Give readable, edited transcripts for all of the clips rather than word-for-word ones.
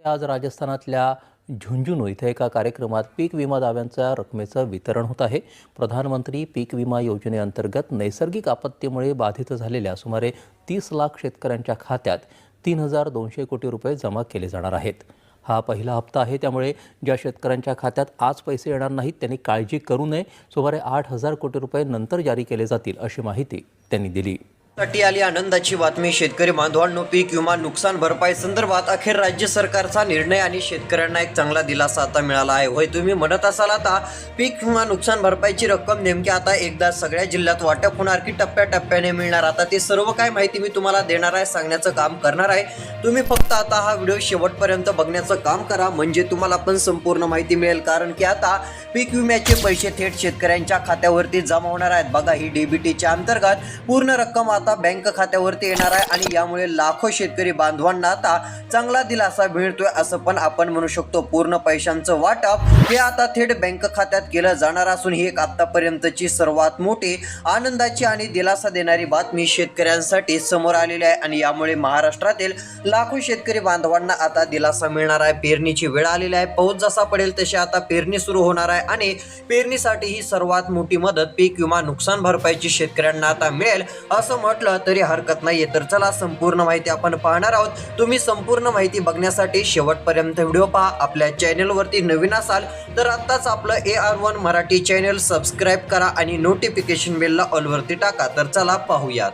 आज राजस्थानातल्या झुंझुनू इथे एका कार्यक्रमात पीक विमा दाव्यांच्या रकमेचं वितरण होत आहे। प्रधानमंत्री पीक विमा योजनेअंतर्गत नैसर्गिक आपत्तीमुळे बाधित झालेल्या सुमारे 30 लाख शेतकऱ्यांच्या खात्यात 3,200 कोटी रुपये जमा केले जाणार आहेत। हा पहिला हप्ता आहे, त्यामुळे ज्या शेतकऱ्यांच्या खात्यात आज पैसे येणार नाहीत त्यांनी काळजी करू नये। सुमारे 8,000 कोटी रुपये नंतर जारी केले जातील अशी माहिती त्यांनी दिली। साठी आली आनंदाची बातमी। शेतकरी बांधवांनो, पीक विमा नुकसान भरपाई संदर्भात अखेर राज्य सरकारचा निर्णय आणि शेतकऱ्यांना एक चांगला दिलासा आता मिळाला आहे। होय, तुम्ही म्हणत असाल आता पीक विमा नुकसान भरपाईची रक्कम नेमकी आता एकदा सगळ्या जिल्ह्यात वाटप होणार की टप्प्याटप्प्याने मिळणार? आता ते सर्व काय माहिती मी तुम्हाला देणार आहे, सांगण्याचं काम करणार आहे। तुम्ही फक्त आता हा व्हिडिओ शेवटपर्यंत बघण्याचं काम करा, म्हणजे तुम्हाला पण संपूर्ण माहिती मिळेल। कारण की आता पीक विम्याचे पैसे थेट शेतकऱ्यांच्या खात्यावरती जमा होणार आहेत। बघा, ही डीबीटीच्या अंतर्गत पूर्ण रक्कम आता बँक खात्यावरती येणार आहे आणि यामुळे लाखो शेतकरी बांधवांना आता चांगला दिलासा मिळतोय असं पण आपण म्हणू शकतो। पूर्ण पैशांचं वाटप हे आता थेट बँक खात्यात केलं जाणार असून ही एक आतापर्यंतची सर्वात मोठी आनंदाची आणि दिलासा देणारी बातमी शेतकऱ्यांसाठी समोर आलेली आहे आणि यामुळे महाराष्ट्रातील लाखो शेतकरी बांधवांना आता दिलासा मिळणार आहे। पेरणीची वेळ आलेली आहे, पाऊस जसा पडेल तशी आता पेरणी सुरू होणार आहे आणि पेरणीसाठी ही सर्वात मोठी मदत पीक विमा नुकसान भरपाईची शेतकऱ्यांना आता मिळेल असं म्हटलं तरी हरकत नाहीये। तर चला, संपूर्ण माहिती आपण पाहणार आहोत। तुम्ही संपूर्ण माहिती बघण्यासाठी शेवटपर्यंत व्हिडिओ पहा। आपल्या चॅनलवरती नवीन असाल तर आत्ताच आपलं AR1 मराठी चॅनल सबस्क्राईब करा आणि नोटिफिकेशन बेलला ऑल वरती टाका। तर चला पाहूयात।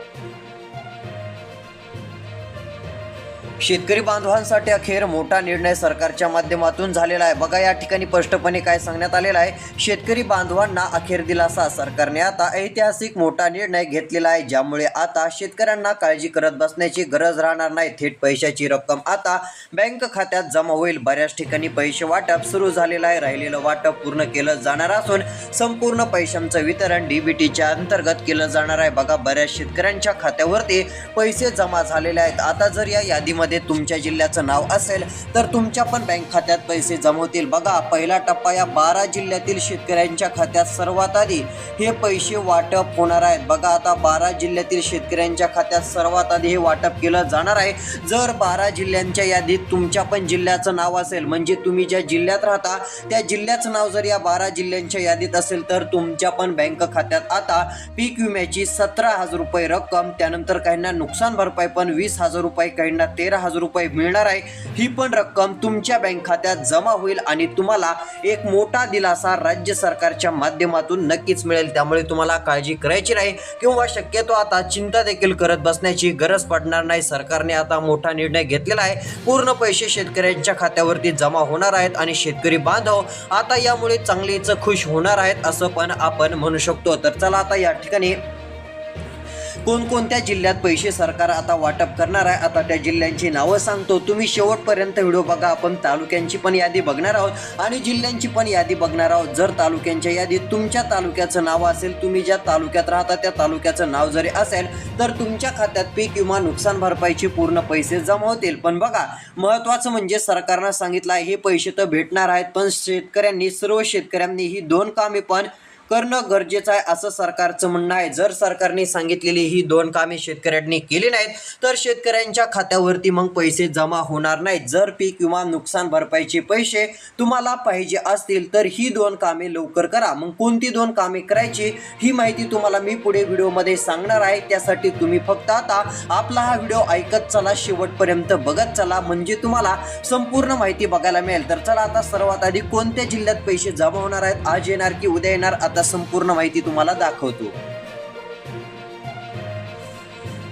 शेतकरी बांधवांसाठी अखेर मोठा निर्णय सरकारच्या माध्यमातून झालेला आहे। बघा, या ठिकाणी स्पष्टपणे काय सांगण्यात आलेलं आहे, शेतकरी बांधवांना अखेर दिलासा। सरकारने आता ऐतिहासिक मोठा निर्णय घेतलेला आहे, ज्यामुळे आता शेतकऱ्यांना काळजी करत बसण्याची गरज राहणार नाही। थेट पैशाची रक्कम आता बँक खात्यात जमा होईल। बऱ्याच ठिकाणी पैसे वाटप सुरू झालेलं आहे, राहिलेलं वाटप पूर्ण केलं जाणार असून संपूर्ण पैशांचं वितरण डीबीटीच्या अंतर्गत केलं जाणार आहे। बघा, बऱ्याच शेतकऱ्यांच्या खात्यावरती पैसे जमा झालेले आहेत। आता जर या यादीमध्ये तुमच्या जिल्ह्याचं नाव असेल तर तुमच्या पण बँक खात्यात पैसे जमा होतील। बघा, पहिला टप्पा या 12 जिल्ह्यातील शेतकऱ्यांच्या खात्यात सर्वात आधी हे पैसे वाटप होणार आहेत। बघा, आता 12 जिल्ह्यातील शेतकऱ्यांच्या खात्यात सर्वात आधी हे वाटप केलं जाणार आहे। जर 12 जिल्ह्यांच्या यादीत तुमच्या पण जिल्ह्याचं नाव असेल, म्हणजे तुम्ही ज्या जिल्ह्यात राहता त्या जिल्ह्याचं नाव जर या 12 जिल्ह्यांच्या यादीत असेल तर तुमच्या पण बँक खात्यात आता पीक विम्याची 17,000 रुपये रक्कम, त्यानंतर काहींना नुकसान भरपाई पण 20,000 रुपये, काहींना 13,000 रुपये मिळणार आहे। ही पण रक्कम तुमच्या बँक खात्यात जमा होईल आणि तुम्हाला एक मोठा दिलासा राज्य सरकारच्या माध्यमातून नक्कीच मिळेल। त्यामुळे तुम्हाला काळजी करायची नाही किंवा शक्यतो आता चिंता देखील करत बसण्याची गरज पडणार नाही। सरकारने आता मोठा निर्णय घेतलेला आहे। पूर्ण पैसे शेतकऱ्यांच्या खात्यावरती जमा होणार आहेत आणि शेतकरी बांधव आता यामुळे चांगलेच खुश होणार आहेत असं पण आपण म्हणू शकतो। तर चला, आता या ठिकाणी कोणकोणत्या जिल्ह्यात पैसे सरकार आता वाटप करणार आहे, आता त्या जिल्ह्यांची नावं सांगतो। तुम्ही शेवटपर्यंत व्हिडिओ बघा। आपण तालुक्यांची पण यादी बघणार आहोत आणि जिल्ह्यांची पण यादी बघणार आहोत। जर तालुक्यांच्या यादीत तुमच्या तालुक्याचं नाव असेल, तुम्ही ज्या तालुक्यात राहता त्या तालुक्याचं नाव जरी असेल तर तुमच्या खात्यात पीक विमा नुकसान भरपाईचे पूर्ण पैसे जमा होतील। पण बघा, महत्त्वाचं म्हणजे सरकारनं सांगितलं आहे हे पैसे तर भेटणार आहेत, पण सर्व शेतकऱ्यांनी ही 2 कामे पण करणं गरजेचं आहे असं सरकारचं म्हणणं आहे। जर सरकारने सांगितलेली ही 2 कामे शेतकऱ्यांनी केली नाहीत तर शेतकऱ्यांच्या खात्यावरती मग पैसे जमा होणार नाहीत। जर पीक विमा नुकसान भरपाईचे पैसे तुम्हाला पाहिजे असतील तर ही 2 कामे लवकर करा। मग कोणती 2 कामे करायची ही माहिती तुम्हाला मी पुढे व्हिडिओमध्ये सांगणार आहे। त्यासाठी तुम्ही फक्त आता आपला हा व्हिडिओ ऐकत चला, शेवटपर्यंत बघत चला, म्हणजे तुम्हाला संपूर्ण माहिती बघायला मिळेल। तर चला, आता सर्वात आधी कोणत्या जिल्ह्यात पैसे जमा होणार आहेत, आज येणार की उद्या येणार, आता संपूर्ण माहिती तुम्हाला दाखवतो।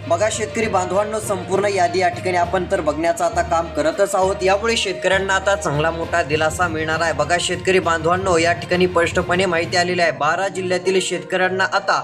बघा शेतकरी बांधवांनो, संपूर्ण यादी या ठिकाणी आपण तर बघण्याचं आता काम करतच आहोत। यामुळे शेतकऱ्यांना आता चांगला मोठा दिलासा मिळणार आहे। बघा शेतकरी बांधवांनो, या ठिकाणी स्पष्टपणे माहिती आलेली आहे, 12 जिल्ह्यातील शेतकऱ्यांना आता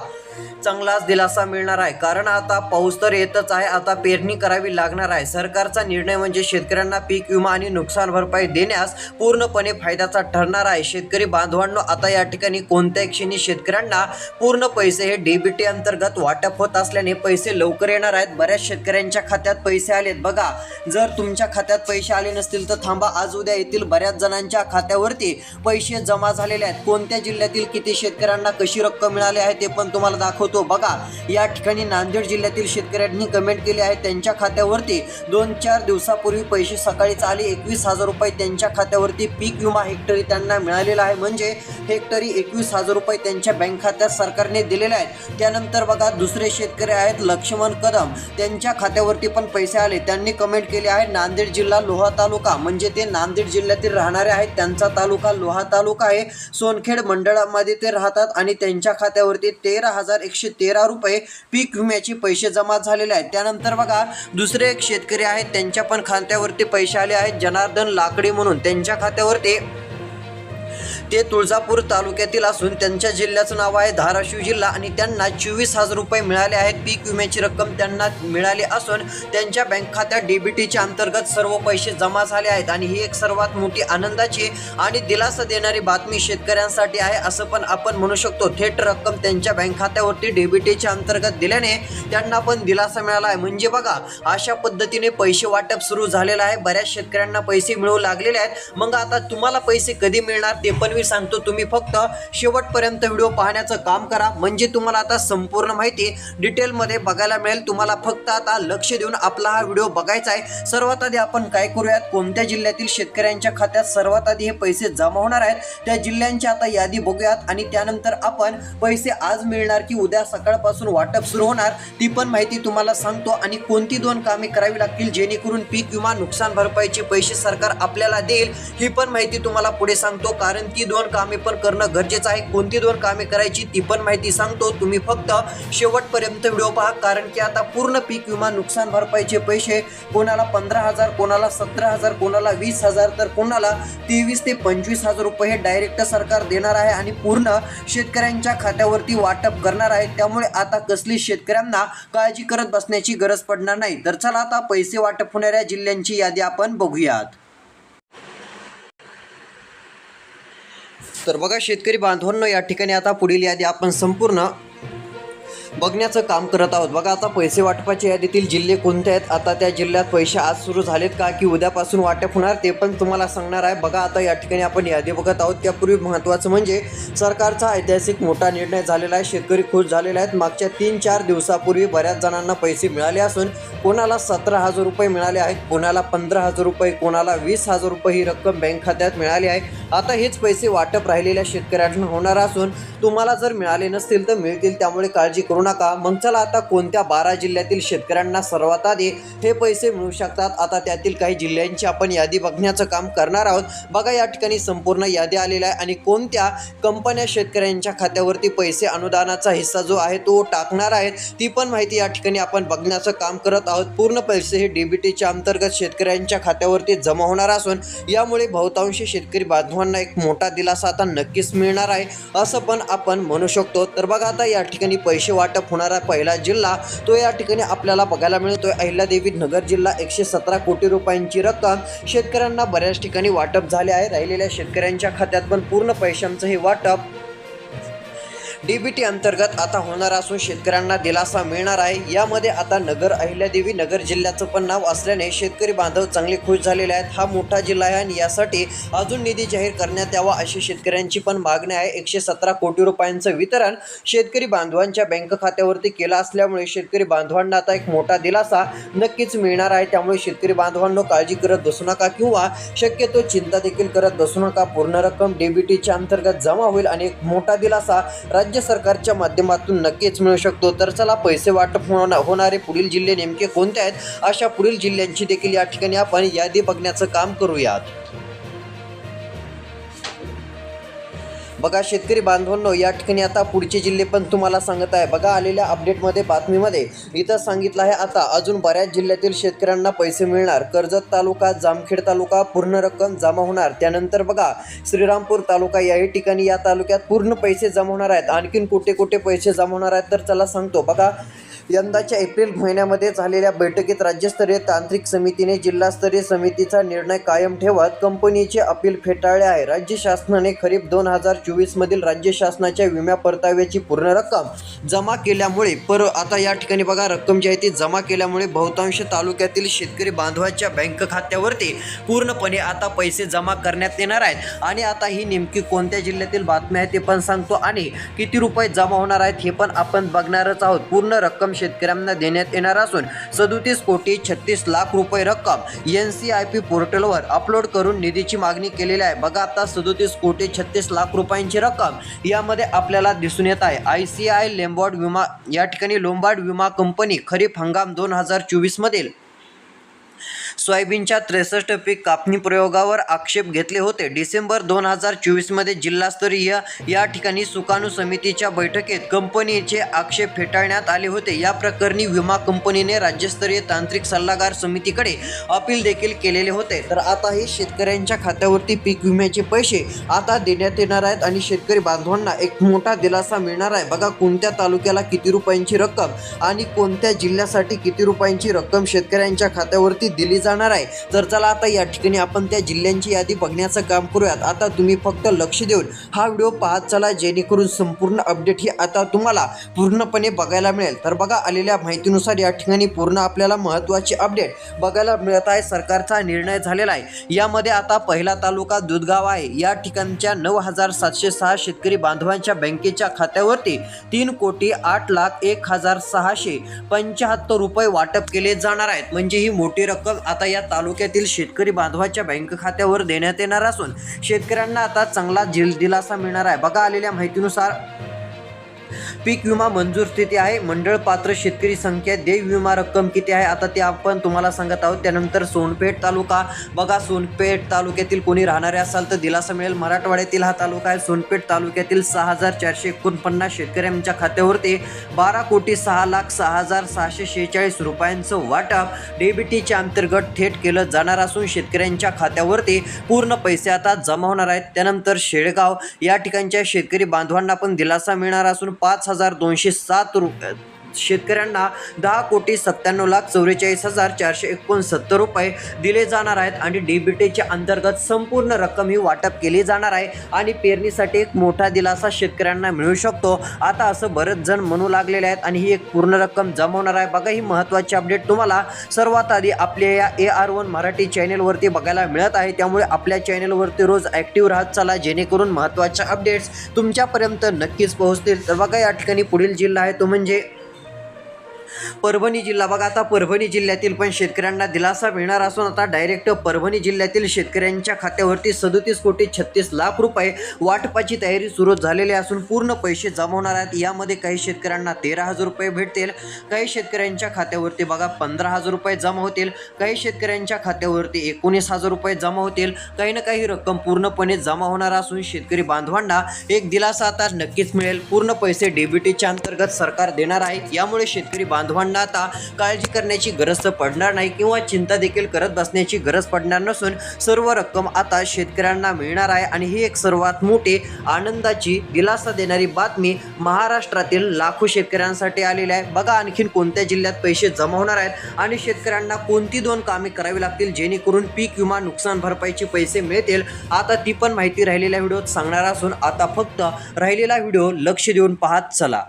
चांगलाच दिलासा मिळणार आहे। कारण आता पाऊस तर येतच आहे, आता पेरणी करावी लागणार आहे। सरकारचा निर्णय म्हणजे शेतकऱ्यांना पीक विमा आणि नुकसान भरपाई देण्यास पूर्णपणे फायद्याचा ठरणार आहे। शेतकरी बांधवांनो, आता या ठिकाणी कोणत्याही क्षणी शेतकऱ्यांना पूर्ण पैसे हे डीबीटी अंतर्गत वाटप होत असल्याने पैसे लवकर येणार आहेत। बऱ्याच शेतकऱ्यांच्या खात्यात पैसे आलेत। बघा, जर तुमच्या खात्यात पैसे आले नसतील तर थांबा, आज उद्या येतील। बऱ्याच जणांच्या खात्यावरती पैसे जमा झालेले आहेत। कोणत्या जिल्ह्यातील किती शेतकऱ्यांना कशी रक्कम मिळाली आहे ते पण तुम्हाला दाखवतो। सांगतो. बघा या ठिकाणी नांदेड जिल्ह्यातील शेतकऱ्यांनी कमेंट केली आहे. त्यांच्या खात्यावरती 2-4 दिवसापूर्वी पैसे सकाळीच आले. 21,000 रुपये त्यांच्या खात्यावरती पीक विमा हेक्टरी त्यांना मिळालेला आहे. म्हणजे हेक्टरी 21,000 रुपये त्यांच्या बँक खात्यात सरकारने दिलेले आहेत. त्यानंतर बघा दुसरे शेतकरी आहेत लक्ष्मण कदम, त्यांच्या खात्यावरती पण पैसे आले. त्यांनी कमेंट केली आहे नांदेड जिल्हा लोहा तालुका, म्हणजे ते नांदेड जिल्ह्यातील राहणारे आहेत. त्यांचा तालुका लोहा तालुका आहे. सोनखेड मंडळामध्ये ते राहतात आणि त्यांच्या खात्यावरती 13,113 रुपये पीक विम्याचे पैसे जमा झालेले आहेत. त्यानंतर बघा दुसरे एक शेतकरी आहेत, त्यांच्या पण खात्यावरती पैसे आले आहेत. जनार्दन लाकडे म्हणून त्यांच्या खात्यावरती ते तुळजापूर तालुक्यातील असून त्यांच्या जिल्ह्याचं नाव आहे धाराशिव जिल्हा आणि त्यांना 24,000 रुपये मिळाले आहेत. पीक विम्याची रक्कम त्यांना मिळाली असून त्यांच्या बँक खात्यात डीबीटीच्या अंतर्गत सर्व पैसे जमा झाले आहेत. आणि ही एक सर्वात मोठी आनंदाची आणि दिलासा देणारी बातमी शेतकऱ्यांसाठी आहे असं पण आपण म्हणू शकतो. थेट रक्कम त्यांच्या बँक खात्यावरती डीबीटीच्या अंतर्गत दिल्याने त्यांना पण दिलासा मिळाला आहे. म्हणजे बघा अशा पद्धतीने पैसे वाटप सुरू झालेलं आहे. बऱ्याच शेतकऱ्यांना पैसे मिळू लागलेले आहेत. मग आता तुम्हाला पैसे कधी मिळणार ते पण मी सांगतो. तुम्ही फक्त शेवटपर्यंत व्हिडिओ पाहण्याचं काम करा, म्हणजे तुम्हाला आता संपूर्ण माहिती डिटेलमध्ये बघायला मिळेल. तुम्हाला फक्त आता लक्ष देऊन आपला हा व्हिडिओ बघायचा आहे. सर्वात आधी आपण काय करूयात, कोणत्या जिल्ह्यातील शेतकऱ्यांच्या खात्यात सर्वात आधी हे पैसे जमा होणार आहेत त्या जिल्ह्यांची आता यादी बघूयात आणि त्यानंतर आपण पैसे आज मिळणार की उद्या सकाळपासून वाटप सुरू होणार ती पण माहिती तुम्हाला सांगतो. आणि कोणती 2 कामे करावी लागतील जेणेकरून पीक विमा नुकसान भरपाईचे पैसे सरकार आपल्याला देईल ही पण माहिती तुम्हाला पुढे सांगतो. कारण ती 2 कामे पण करणं गरजेचं आहे. कोणती 2 कामे करायची ती पण माहिती सांगतो. तुम्ही फक्त शेवटपर्यंत व्हिडिओ पहा, कारण की आता पूर्ण पीक विमा नुकसान भरपाईचे पैसे कोणाला 15,000, कोणाला 17,000, कोणाला 20,000 तर कोणाला 23,000 ते 25,000 रुपये हे डायरेक्ट सरकार देणार आहे आणि पूर्ण शेतकऱ्यांच्या खात्यावरती वाटप करणार आहे. त्यामुळे आता कसली शेतकऱ्यांना काळजी करत बसण्याची गरज पडणार नाही. तर चला आता पैसे वाटप होणाऱ्या जिल्ह्यांची यादी आपण बघूयात. तर बघा शेतकरी बांधवांनो, या ठिकाणी आता पुढील यादी आपण संपूर्ण बघण्याचं काम करत आहोत. बघा आता पैसे वाटपाच्या यादीतील जिल्हे कोणते आहेत, आता त्या जिल्ह्यात पैसे आज सुरू झालेत का की उद्यापासून वाटप होणार ते पण तुम्हाला सांगणार आहे. बघा आता या ठिकाणी आपण यादी बघत आहोत. त्यापूर्वी महत्त्वाचं म्हणजे सरकारचा ऐतिहासिक मोठा निर्णय झालेला आहे. शेतकरी खुश झालेले आहेत. मागच्या 3-4 दिवसापूर्वी बऱ्याच जणांना पैसे मिळाले असून कोणाला 17,000 रुपये मिळाले आहेत, कोणाला 15,000 रुपये, कोणाला 20,000 रुपये ही रक्कम बँक खात्यात मिळाली आहे. आता हेच पैसे वाटप राहिलेल्या शेतकऱ्यांना होणार असून तुम्हाला जर मिळाले नसतील तर मिळतील, त्यामुळे काळजी करू नका. मग चला आता कोणत्या 12 जिल्ह्यातील शेतकऱ्यांना सर्वात आधी हे पैसे मिळू शकतात, आता त्यातील काही जिल्ह्यांची आपण यादी बघण्याचं काम करणार आहोत. बघा या ठिकाणी संपूर्ण यादी आलेली आहे आणि कोणत्या कंपन्या शेतकऱ्यांच्या खात्यावरती पैसे अनुदानाचा हिस्सा जो आहे तो टाकणार आहेत ती पण माहिती या ठिकाणी आपण बघण्याचं काम करत आहोत. पूर्ण पैसे हे डीबीटीच्या अंतर्गत शेतकऱ्यांच्या खात्यावरती जमा होणार असून यामुळे बहुतांश शेतकरी बांधवांना एक मोठा दिलासा आता नक्कीच मिळणार आहे असं पण आपण म्हणू शकतो. तर बघा आता या ठिकाणी पैसे वाटप होणारा पहिला जिल्हा तो या ठिकाणी आपल्याला बघायला मिळतोय अहिल्यादेवी नगर जिल्हा. 117 कोटी रुपयांची रक्कम शेतकऱ्यांना बऱ्याच ठिकाणी वाटप झाले आहे. राहिलेल्या शेतकऱ्यांच्या खात्यात पण पूर्ण पैशांचं हे वाटप डीबीटी अंतर्गत आता होणार असून शेतकऱ्यांना दिलासा मिळणार आहे. यामध्ये आता नगर अहिल्यादेवी नगर जिल्ह्याचं पण नाव असल्याने शेतकरी बांधव चांगले खुश झालेले आहेत. हा मोठा जिल्हा आहे आणि यासाठी अजून निधी जाहीर करण्यात यावा अशी शेतकऱ्यांची पण मागणी आहे. 117 कोटी रुपयांचं वितरण शेतकरी बांधवांच्या बँक खात्यावरती केलं असल्यामुळे शेतकरी बांधवांना आता एक मोठा दिलासा नक्कीच मिळणार आहे. त्यामुळे शेतकरी बांधवांनो काळजी करत बसू नका किंवा शक्यतो चिंता देखील करत बसू नका. पूर्ण रक्कम डीबीटीच्या अंतर्गत जमा होईल आणि एक मोठा दिलासा राज्य सरकारच्या माध्यमातून नक्कीच मिळू शकतो. तर चला पैसे वाटप होणारे पुढील जिल्हे नेमके कोणते आहेत अशा पुढील जिल्ह्यांची देखील या ठिकाणी आपण यादी बघण्याचं काम करूयात. बघा शेतकरी बांधवांनो या ठिकाणी आता पुढचे जिल्हे पण तुम्हाला सांगत आहे. बघा आलेल्या अपडेटमध्ये बातमीमध्ये इथं सांगितलं आहे आता अजून बऱ्याच जिल्ह्यातील शेतकऱ्यांना पैसे मिळणार. कर्जत तालुका, जामखेड तालुका पूर्ण रक्कम जमा होणार. त्यानंतर बघा श्रीरामपूर तालुका याही ठिकाणी या तालुक्यात पूर्ण पैसे जमा होणार आहेत. आणखीन कुठे कुठे पैसे जमा होणार आहेत तर चला सांगतो. बघा यंदाच्या एप्रिल महिन्यामध्ये झालेल्या बैठकीत राज्यस्तरीय तांत्रिक समितीने जिल्हास्तरीय समितीचा निर्णय कायम ठेवत कंपनीचे अपील फेटाळले आहे. राज्य शासनाने खरीप 2024 मधील राज्य शासनाच्या विमा परताव्याची पूर्ण रक्कम जमा केल्यामुळे आता या ठिकाणी बघा रक्कम जी आहे ती जमा केल्यामुळे बहुतांश तालुक्यातील शेतकरी बांधवांच्या बँक खात्यावरती पूर्णपणे आता पैसे जमा करण्यात येणार आहेत. आणि आता ही नेमकी कोणत्या जिल्ह्यातील बातमी आहे ते पण सांगतो आणि किती रुपये जमा होणार आहेत हे पण आपण बघणारच आहोत. पूर्ण रक्कम शेतकऱ्यांना देण्यात येणार असून 37,36,00,000 रुपये रक्कम NCIP पोर्टलवर अपलोड करून निधीची मागणी केलेली आहे. बघा आता 37,36,00,000 रुपयांची रक्कम यामध्ये आपल्याला दिसून येत आहे. ICICI लोंबार्ड विमा या ठिकाणी लोंबार्ड विमा कंपनी खरीप हंगाम 2024 मधील सोयाबीनच्या 63 पीक कापणी प्रयोगावर आक्षेप घेतले होते. डिसेंबर 2024 मध्ये जिल्हास्तरीय या ठिकाणी सुकाणू समितीच्या बैठकीत कंपनीचे आक्षेप फेटाळण्यात आले होते. या प्रकरणी विमा कंपनीने राज्यस्तरीय तांत्रिक सल्लागार समितीकडे अपील देखील केलेले होते. तर आता हे शेतकऱ्यांच्या खात्यावरती पीक विम्याचे पैसे आता देण्यात येणार आहेत आणि शेतकरी बांधवांना एक मोठा दिलासा मिळणार आहे. बघा कोणत्या तालुक्याला किती रुपयांची रक्कम आणि कोणत्या जिल्ह्यासाठी किती रुपयांची रक्कम शेतकऱ्यांच्या खात्यावरती दिली जाणार आहे. तर चला आता या ठिकाणी आपण त्या जिल्ह्यांची यादी बघण्याचं काम करूयात. आता तुम्ही फक्त लक्ष देऊन हा व्हिडिओ पाहत चला जेणेकरून संपूर्ण अपडेट ही आता तुम्हाला पूर्णपणे बघायला मिळेल. तर बघा आलेल्या माहितीनुसार या ठिकाणी पूर्ण आपल्याला महत्त्वाची अपडेट बघायला मिळत आहे. सरकारचा निर्णय झालेला आहे. यामध्ये आता पहिला तालुका दुधगाव आहे. या ठिकाणच्या 9,706 शेतकरी बांधवांच्या बँकेच्या खात्यावरती 3,01,675 रुपये वाटप केले जाणार आहेत. म्हणजे ही मोठी रक्कम आता या तालुक्यातील शेतकरी बांधवाच्या बँक खात्यावर देण्यात येणार असून शेतकऱ्यांना आता चांगला दिलासा मिळणार आहे. बघा आलेल्या माहितीनुसार पीक विमा मंजूर स्थिती आहे. मंडळ पात्र शेतकरी संख्या, देय विमा रक्कम किती आहे आता ते आपण तुम्हाला सांगत आहोत. त्यानंतर सोनपेठ तालुका बघा, सोनपेठ तालुक्यातील कोणी राहणारे असाल तर दिलासा मिळेल. मराठवाड्यातील हा तालुका आहे. सोनपेठ तालुक्यातील 6,449 शेतकऱ्यांच्या खात्यावरती 12,06,06,646 रुपयांचं वाटप डीबीटीच्या अंतर्गत थेट केलं जाणार असून शेतकऱ्यांच्या खात्यावरती पूर्ण पैसे आता जमा होणार आहेत. त्यानंतर शेळगाव या ठिकाणच्या शेतकरी बांधवांना पण दिलासा मिळणार असून 5,207 शेतकऱ्यांना 10,97,44,469 रुपये दिले जाणार आहेत आणि डीबीटीच्या अंतर्गत संपूर्ण रक्कम ही वाटप केली जाणार आहे आणि पेरणीसाठी एक मोठा दिलासा शेतकऱ्यांना मिळू शकतो. आता असं बरेच जण म्हणू लागलेले आहेत आणि ही एक पूर्ण रक्कम जमा होणार आहे. बघा ही महत्त्वाची अपडेट तुम्हाला सर्वात आधी आपल्या या AR1 मराठी चॅनेलवरती बघायला मिळत आहे. त्यामुळे आपल्या चॅनेलवरती रोज ॲक्टिव्ह राहत चला जेणेकरून महत्त्वाच्या अपडेट्स तुमच्यापर्यंत नक्कीच पोहोचतील. तर बघा या ठिकाणी पुढील जिल्हा आहे तो म्हणजे परभणी जिल्हा. बघा आता परभणी जिल्ह्यातील पण शेतकऱ्यांना दिलासा मिळणार असून आता डायरेक्ट परभणी जिल्ह्यातील शेतकऱ्यांच्या खात्यावरती 37,36,00,000 रुपये वाटपाची तयारी सुरू झालेली असून पूर्ण पैसे जमा होणार आहेत. यामध्ये काही शेतकऱ्यांना 13,000 रुपये भेटतील, काही शेतकऱ्यांच्या खात्यावरती बघा 15,000 रुपये जमा होतील, काही शेतकऱ्यांच्या खात्यावरती 19,000 रुपये जमा होतील. काही ना काही रक्कम पूर्णपणे जमा होणार असून शेतकरी बांधवांना एक दिलासा आता नक्कीच मिळेल. पूर्ण पैसे डीबीटीच्या अंतर्गत सरकार देणार आहे. यामुळे शेतकरी बांधवांना आता काळजी करण्याची गरज पडणार नाही किंवा चिंता देखील करत बसण्याची गरज पडणार नसून सर्व रक्कम आता शेतकऱ्यांना मिळणार आहे आणि ही एक सर्वात मोठी आनंदाची दिलासा देणारी बातमी महाराष्ट्रातील लाखो शेतकऱ्यांसाठी आलेली आहे. बघा आणखीन कोणत्या जिल्ह्यात पैसे जमा होणार आहेत आणि शेतकऱ्यांना कोणती 2 कामे करावी लागतील जेणेकरून पीक विमा नुकसान भरपाईचे पैसे मिळतील आता ती पण माहिती राहिलेल्या व्हिडिओत सांगणार असून आता फक्त राहिलेला व्हिडिओ लक्ष देऊन पाहत चला.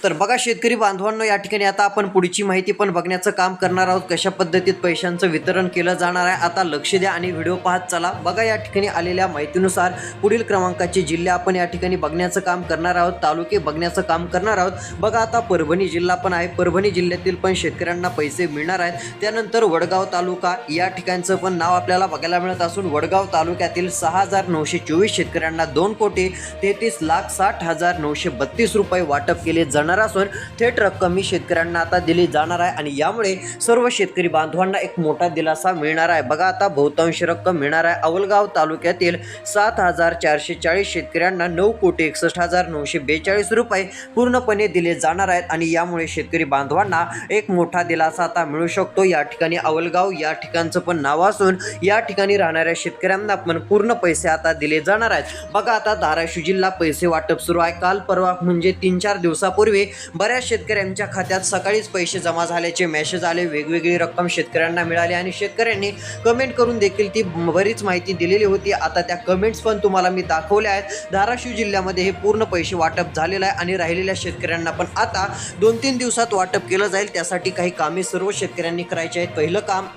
तर बघा शेतकरी बांधवांनो या ठिकाणी आता आपण पुढची माहिती पण बघण्याचं काम करणार आहोत. कशा पद्धतीत पैशांचं वितरण केलं जाणार आहे आता लक्ष द्या आणि व्हिडिओ पाहत चला. बघा या ठिकाणी आलेल्या माहितीनुसार पुढील क्रमांकाचे जिल्हे आपण या ठिकाणी बघण्याचं काम करणार आहोत, तालुके बघण्याचं काम करणार आहोत. बघा आता परभणी जिल्हा पण आहे. परभणी जिल्ह्यातील पण शेतकऱ्यांना पैसे मिळणार आहेत. त्यानंतर वडगाव तालुका या ठिकाणचं पण नाव आपल्याला बघायला मिळत असून वडगाव तालुक्यातील 6,924 शेतकऱ्यांना 2,33,60,932 रुपये वाटप केले जाणार जाणार असून थेट रक्कम ही शेतकऱ्यांना आता दिली जाणार आहे आणि यामुळे सर्व शेतकरी बांधवांना एक मोठा दिलासा मिळणार आहे. बघा आता बहुतांश रक्कम मिळणार आहे. अवलगाव तालुक्यातील 7,440 शेतकऱ्यांना 9,61,942 रुपये पूर्णपणे दिले जाणार आहेत आणि यामुळे शेतकरी बांधवांना एक मोठा दिलासा आता मिळू शकतो. या ठिकाणी अवलगाव या ठिकाणचं पण नाव असून या ठिकाणी राहणाऱ्या शेतकऱ्यांना पण पूर्ण पैसे आता दिले जाणार आहेत. बघा आता धाराशिव जिल्हा पैसे वाटप सुरू आहे. काल परवा म्हणजे 3-4 दिवसापूर्वी बऱ्याच शेतकऱ्यांच्या खात्यात सकाळीच पैसे जमा झाल्याचे मेसेज आले. वेगवेगळी रक्कम शेतकऱ्यांना मिळाली आणि शेतकऱ्यांनी कमेंट करून देखील ती बरीच माहिती दिलेली होती. आता त्या कमेंट्स पण तुम्हाला मी दाखवल्या आहेत. धाराशिव जिल्ह्यामध्ये हे पूर्ण पैसे वाटप झालेलं आहे आणि राहिलेल्या शेतकऱ्यांना पण आता 2-3 दिवसात वाटप केलं जाईल. त्यासाठी काही कामे सर्व शेतकऱ्यांनी करायची आहेत. पहिलं काम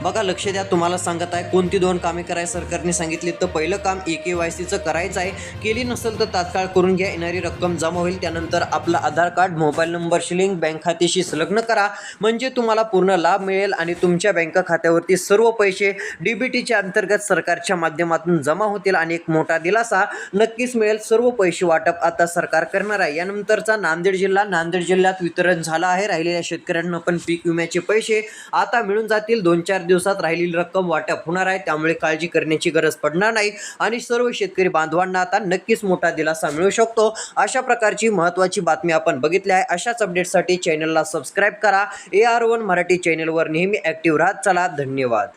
बघा, लक्ष द्या, तुम्हाला सांगत आहे कोणती 2 कामे करायला सरकारने सांगितली. तर पहिलं काम EKYCचं करायचं आहे. केली नसेल तर तात्काळ करून घ्या. येणारी रक्कम जमा होईल. त्यानंतर आपलं आधार कार्ड मोबाईल नंबरशी लिंक बँक खात्याशी संलग्न करा म्हणजे तुम्हाला पूर्ण लाभ मिळेल आणि तुमच्या बँक खात्यावरती सर्व पैसे DBTच्या अंतर्गत सरकारच्या माध्यमातून जमा होतील आणि एक मोठा दिलासा नक्कीच मिळेल. सर्व पैसे वाटप आता सरकार करणार आहे. यानंतरचा नांदेड जिल्ह्यात वितरण झालं आहे. राहिलेल्या शेतकऱ्यांना पण पीक विम्याचे पैसे आता मिळून जातील. 2-4 दिवसात राहिलेली रक्कम वाटप होणार आहे. त्यामुळे काळजी करण्याची गरज पडणार नाही आणि सर्व शेतकरी बांधवांना आता नक्कीच मोठा दिलासा मिळू शकतो. अशा प्रकारची महत्त्वाची बातमी आपण बघितली आहे. अशाच अपडेटसाठी चॅनलला सबस्क्राईब करा. AR1 मराठी चॅनलवर नेहमी ॲक्टिव्ह राहत चला. धन्यवाद.